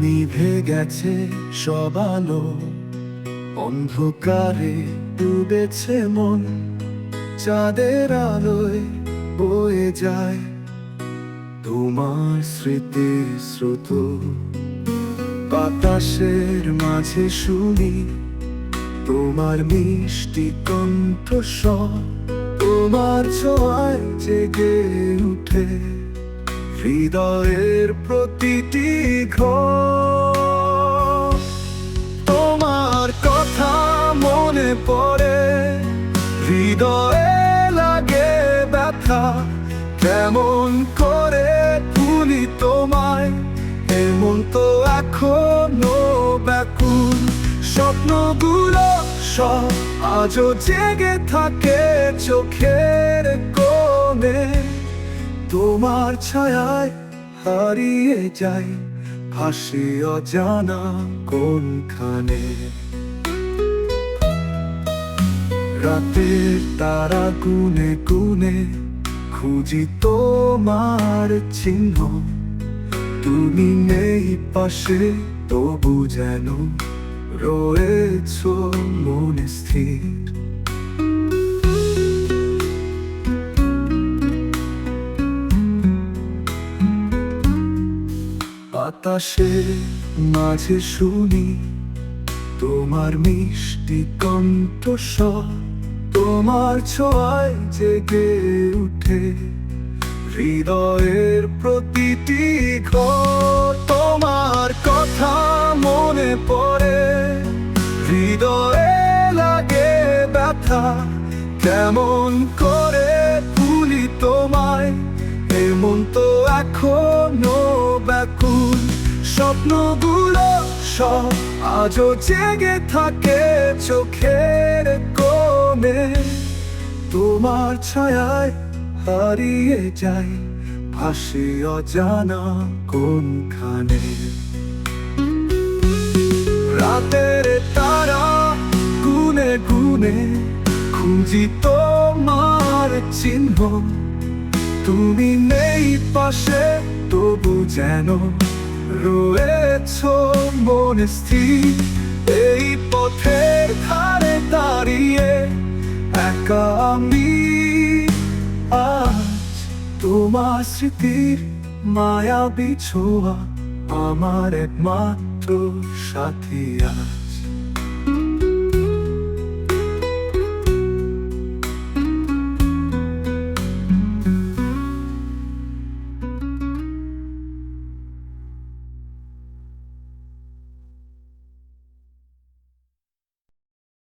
নিভে গেছে সব আলো, অন্ধকারে ডুবেছে মন, চাঁদের আলোয় বয়ে যায় তোমার স্মৃতির স্রোত। বাতাসের মাঝে শুনি তোমার মিষ্টি কণ্ঠস্বর, তোমার ছোঁয়ায় জেগে উঠে হৃদয়ের প্রতিটি ঘর। তোমার কথা মনে পড়ে, হৃদয়ে লাগে ব্যথা, কেমন করে ভুলি তোমায়, এমন তো এখনো ব্যাকুল। স্বপ্নগুলো সব আজও জেগে থাকে চোখের কোণে, তোমার ছায়ায় হারিয়ে যাই, ভাসি অজানা কোনখানে। রাতের তারা গুনে গুনে খুঁজি তোমার চিহ্ন, তুমি নেই পাশে তবু যেন রয়েছ মনে স্থির। বাতাসের মাঝে শুনি তোমার মিষ্টি কণ্ঠস্বর, তোমার ছোঁয়ায় জেগে উঠে হৃদয়ের প্রতিটি ঘর। তোমার কথা মনে পড়ে, হৃদয়ে লাগে ব্যথা, কেমন করে ভুলি তোমায়, এমন তো এখনো ব্যাকুল। স্বপ্নগুলো সব আজও জেগে থাকে চোখের কোণে, তোমার ছায়ায় হারিয়ে যাই, ভাসি অজানা কোনখানে। রাতের তারা গুনে গুনে খুঁজি তোমার চিহ্ন, তুমি নেই পাশে তবু যেন রয়েছ মনে স্থির। এই পথের ধারে দাঁড়িয়ে একা আমি আজ, তোমার স্মৃতির মায়াবী ছোঁয়া আমার একমাত্র সাথী আজ।